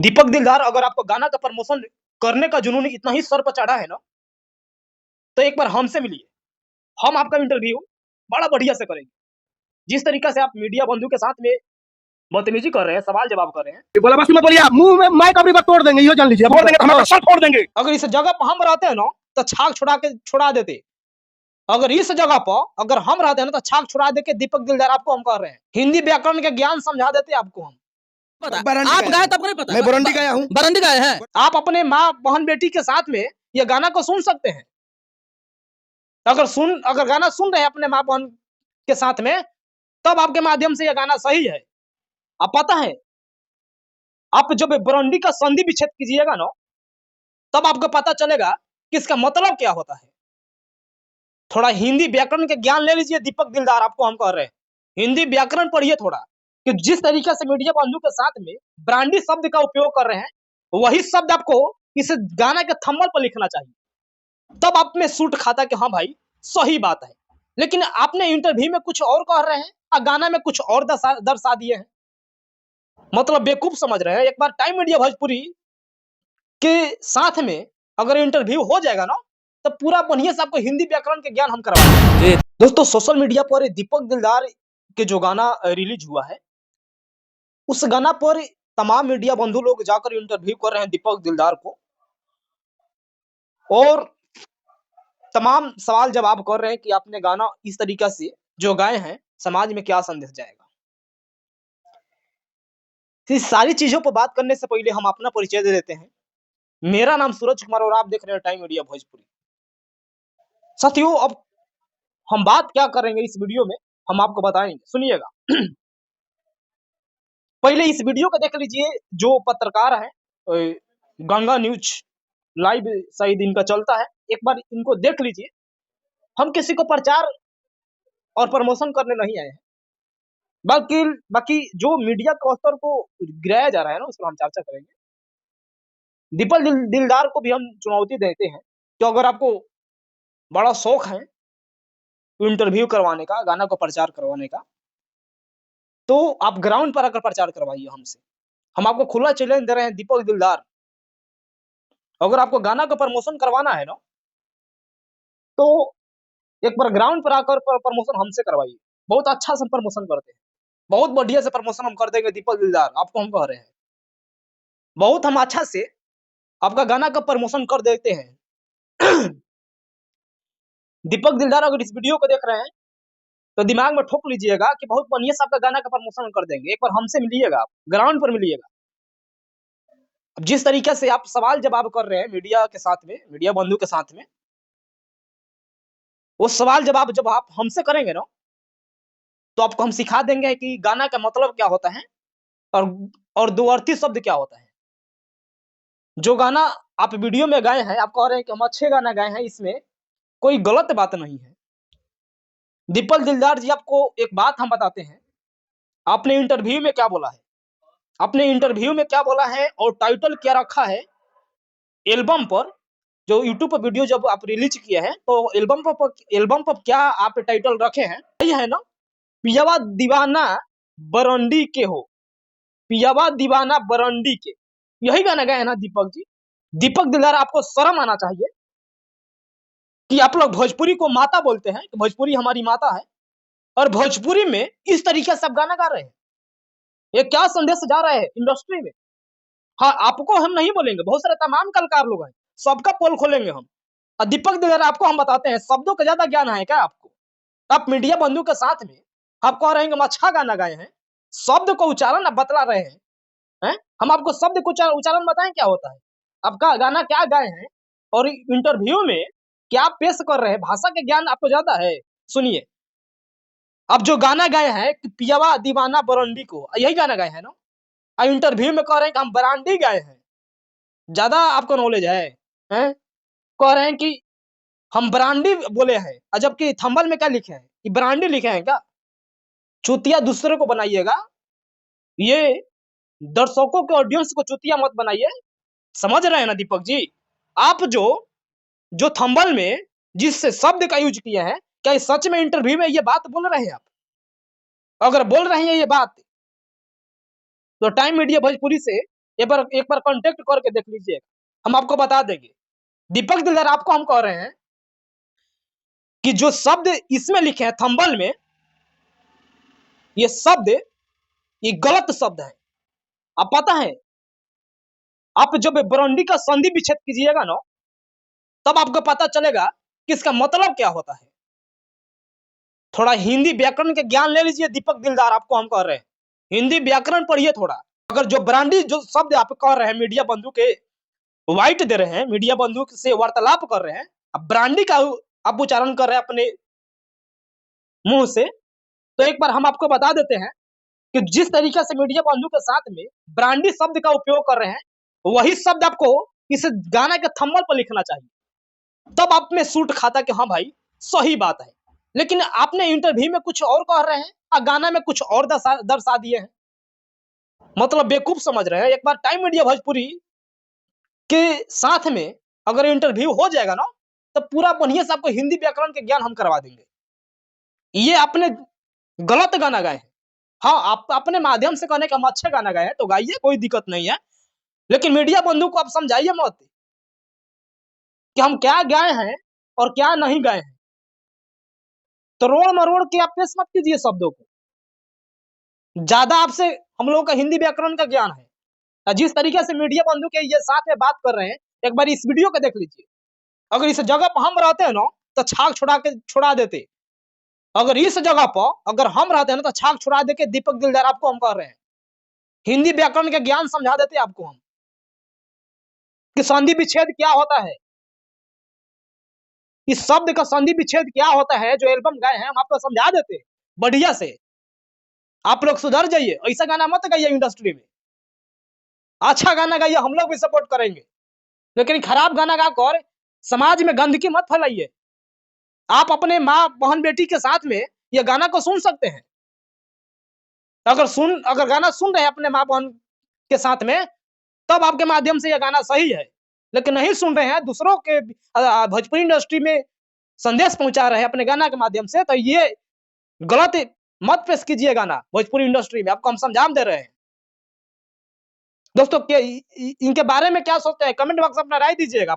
दीपक दिलदार, अगर आपको गाना का प्रमोशन करने का जुनून इतना ही सर पर चढ़ा है ना, तो एक बार हमसे मिलिए। हम आपका इंटरव्यू बड़ा बढ़िया से करेंगे। जिस तरीका से आप मीडिया बंधु के साथ में बदतमीजी कर रहे हैं, सवाल जवाब कर रहे हैं, बोला बस मत बोलिए, मुंह में माइक अपनी बात तोड़ देंगे, यो जान लीजिए। तोड़ देंगे तो हमारा सर फोड़ देंगे। अगर इस जगह पर हम रहते हैं ना, तो छाक छुड़ा देते। अगर इस जगह पर अगर हम रहते हैं ना, तो छाक छुड़ा दे के दीपक दिलदार आपको हम कर रहे हैं। हिंदी व्याकरण के ज्ञान समझा देते आपको हम। आप गए तब नहीं पता, मैं बरंडी गया हूँ। बरंडी गए हैं आप अपने माँ बहन बेटी के साथ में ये गाना को सुन सकते हैं। अगर गाना सुन रहे हैं अपने माँ बहन के साथ में, तब आपके माध्यम से यह गाना सही है। आप पता है, आप जब बरंडी का संधि विच्छेद कीजिएगा ना, तब आपको पता चलेगा कि इसका मतलब क्या होता है। थोड़ा हिंदी व्याकरण के ज्ञान ले लीजिए दीपक दिलदार, आपको हम कह रहे हैं। हिंदी व्याकरण पढ़िए थोड़ा, कि जिस तरीके से मीडिया बंधु के साथ में ब्रांडी शब्द का उपयोग कर रहे हैं, वही शब्द आपको इस गाना के थंबनेल पर लिखना चाहिए। तब आप में सूट खाता कि हाँ भाई सही बात है। लेकिन आपने इंटरव्यू में कुछ और कह रहे हैं और गाना में कुछ और दर्शा दिए हैं। मतलब बेवकूफ समझ रहे हैं। एक बार टाइम मीडिया भोजपुरी के साथ में अगर इंटरव्यू हो जाएगा ना, तो पूरा बढ़िया से आपको हिंदी व्याकरण के ज्ञान हम करवाएंगे। दोस्तों, सोशल मीडिया पर दीपक दिलदार के जो गाना रिलीज हुआ है, उस गाना पर तमाम मीडिया बंधु लोग जाकर इंटरव्यू कर रहे हैं दीपक दिलदार को, और तमाम सवाल जवाब कर रहे हैं कि आपने गाना इस तरीका से जो गाए हैं, समाज में क्या संदेश जाएगा। इस सारी चीजों पर बात करने से पहले हम अपना परिचय दे देते हैं। मेरा नाम सूरज कुमार और आप देख रहे हैं टाइम मीडिया भोजपुरी। साथियों, अब हम बात क्या करेंगे इस वीडियो में, हम आपको बताएंगे, सुनिएगा। पहले इस वीडियो को देख लीजिए। जो पत्रकार है, गंगा न्यूज लाइव शायद इनका चलता है, एक बार इनको देख लीजिए। हम किसी को प्रचार और प्रमोशन करने नहीं आए हैं, बाकी जो मीडिया के स्तर को गिराया जा रहा है ना, उस पर हम चर्चा करेंगे। दीपक दिलदार को भी हम चुनौती देते हैं कि अगर आपको बड़ा शौक है इंटरव्यू करवाने का, गाना को प्रचार करवाने का, तो आप ग्राउंड पर आकर प्रचार करवाइए हमसे। हम आपको खुला चैलेंज दे रहे हैं दीपक दिलदार, अगर आपको गाना का प्रमोशन करवाना है ना, तो एक बार ग्राउंड पर आकर प्रमोशन हमसे करवाइए। बहुत अच्छा से प्रमोशन करते हैं, बहुत बढ़िया से प्रमोशन हम कर देंगे दीपक दिलदार, आपको हम कह रहे हैं। बहुत हम अच्छा से आपका गाना का प्रमोशन कर देते हैं। दीपक दिलदार, अगर इस वीडियो को देख रहे हैं तो दिमाग में ठोक लीजिएगा कि बहुत बढ़िया से आपका गाना का प्रमोशन कर देंगे। एक बार हमसे मिलिएगा, आप ग्राउंड पर मिलिएगा। अब जिस तरीके से आप सवाल जवाब कर रहे हैं मीडिया के साथ में, मीडिया बंधु के साथ में, वो सवाल जवाब जब आप हमसे करेंगे ना, तो आपको हम सिखा देंगे कि गाना का मतलब क्या होता है और दो अर्थी शब्द क्या होता है। जो गाना आप वीडियो में गाए हैं, आप कह रहे हैं कि हम अच्छे गाना गाए हैं, इसमें कोई गलत बात नहीं है। दीपक दिलदार जी, आपको एक बात हम बताते हैं, आपने इंटरव्यू में क्या बोला है, आपने इंटरव्यू में क्या बोला है और टाइटल क्या रखा है एल्बम पर। जो यूट्यूब पर वीडियो जब आप रिलीज किए हैं, तो एल्बम पर क्या आप टाइटल रखे हैं, यही है ना, पियावा दीवाना बरंडी के हो, पियावा दीवाना बरंडी के, यही गाना गाए ना दीपक जी। दीपक दिलदार, आपको शर्म आना चाहिए कि आप लोग भोजपुरी को माता बोलते हैं, कि भोजपुरी हमारी माता है, और भोजपुरी में इस तरीके से आप गाना गा रहे हैं। ये क्या संदेश जा रहा है इंडस्ट्री में। हाँ, आपको हम नहीं बोलेंगे, बहुत सारे तमाम कलाकार लोग हैं, सबका पोल खोलेंगे हम। और दीपक दिलदार, आपको हम बताते हैं, शब्दों का ज्यादा ज्ञान है क्या आपको? आप मीडिया बंधु के साथ में आप कह रहे हैं कि हम अच्छा गाना गाए हैं, शब्द को उच्चारण आप बतला रहे हैं। हम आपको शब्द को उच्चारण बताएं क्या होता है, आपका गाना क्या गाए हैं, और इंटरव्यू में क्या पेश कर रहे हैं, भाषा के ज्ञान आपको ज्यादा है। सुनिए, आप जो गाना गाए हैं कि पियावा दीवाना बरंडी को, यही गाना गाए हैं ना, इंटरव्यू में कह रहे हैं कि हम बरांडी गाए हैं। ज्यादा आपको नॉलेज है? कह रहे हैं कि हम ब्रांडी बोले हैं, जबकि थंबनेल में क्या लिखे हैं कि ब्रांडी लिखे हैं क्या? चुतिया दूसरे को बनाइएगा, ये दर्शकों के ऑडियंस को चुतिया मत बनाइए। समझ रहे हैं ना दीपक जी? आप जो थंबनेल में जिस शब्द का यूज किया है, क्या सच में इंटरव्यू में ये बात बोल रहे हैं आप? अगर बोल रहे हैं ये बात, तो टाइम मीडिया भोजपुरी से एक बार कांटेक्ट करके देख लीजिए, हम आपको बता देंगे। दीपक दिलदार आपको हम कह रहे हैं कि जो शब्द इसमें लिखे हैं थंबल में, ये शब्द ये गलत शब्द है। आप पता है, आप जब बरंडी का संधि विच्छेद कीजिएगा ना, तब आपको पता चलेगा कि इसका मतलब क्या होता है। थोड़ा हिंदी व्याकरण के ज्ञान ले लीजिए दीपक दिलदार, आपको हम कह रहे हैं हिंदी व्याकरण पढ़िए थोड़ा। अगर जो ब्रांडी जो शब्द आप कह रहे हैं, मीडिया बंधु के वाइट दे रहे हैं, मीडिया बंधु से वार्तालाप कर रहे हैं, अब ब्रांडी का आप उच्चारण कर रहे हैं अपने मुंह से, तो एक बार हम आपको बता देते हैं कि जिस तरीके से मीडिया बंधु के साथ में ब्रांडी शब्द का उपयोग कर रहे हैं, वही शब्द आपको इस गाना के थंबनेल पर लिखना चाहिए, तब आप में सूट खाता कि हाँ भाई सही बात है। लेकिन आपने इंटरव्यू में कुछ और कह रहे हैं और गाना में कुछ और दर्शा दिए हैं, मतलब बेवकूफ समझ रहे हैं। एक बार टाइम मीडिया भोजपुरी के साथ में अगर इंटरव्यू हो जाएगा ना, तो पूरा बढ़िया से आपको हिंदी व्याकरण के ज्ञान हम करवा देंगे। ये आपने गलत गाना गाए हैं। हाँ, आप अपने माध्यम से कहने का हम अच्छे गाना गाए हैं तो गाइए, कोई दिक्कत नहीं है, लेकिन मीडिया बंधु को आप समझाइए मत कि हम क्या गाए हैं और क्या नहीं गाए हैं। तरोड़ मरोड़ के आप पेश मत कीजिए शब्दों को। ज्यादा आपसे हम लोगों का हिंदी व्याकरण का ज्ञान है। जिस तरीके से मीडिया बंधु के ये साथ में बात कर रहे हैं, एक बार इस वीडियो को देख लीजिए। अगर इस जगह पर हम रहते हैं ना, तो छाक छुड़ा देते। अगर इस जगह पर अगर हम रहते हैं ना, तो छाक छुड़ा दे के दीपक दिलदार आपको हम कह रहे हैं हिंदी व्याकरण के ज्ञान समझा देते आपको हम कि संधि विच्छेद क्या होता है, इस शब्द का संधि विच्छेद क्या होता है। जो एल्बम गाए हैं हम आपको समझा देते बढ़िया से। आप लोग सुधर जाइए, ऐसा गाना मत गाइए इंडस्ट्री में। अच्छा गाना गाइए, हम लोग भी सपोर्ट करेंगे, लेकिन खराब गाना गाकर समाज में गंदगी मत फैलाइए। आप अपने माँ बहन बेटी के साथ में ये गाना को सुन सकते हैं। अगर गाना सुन रहे हैं अपने माँ बहन के साथ में, तब आपके माध्यम से यह गाना सही है। लेकिन नहीं सुन रहे हैं, दूसरों के भोजपुरी इंडस्ट्री में संदेश पहुंचा रहे हैं अपने गाना के माध्यम से, तो ये गलत मत पेश कीजिए गाना भोजपुरी इंडस्ट्री में। आपको हम समझा दे रहे हैं दोस्तों। इनके बारे में क्या सोचते हैं, कमेंट बॉक्स में अपना राय दीजिएगा।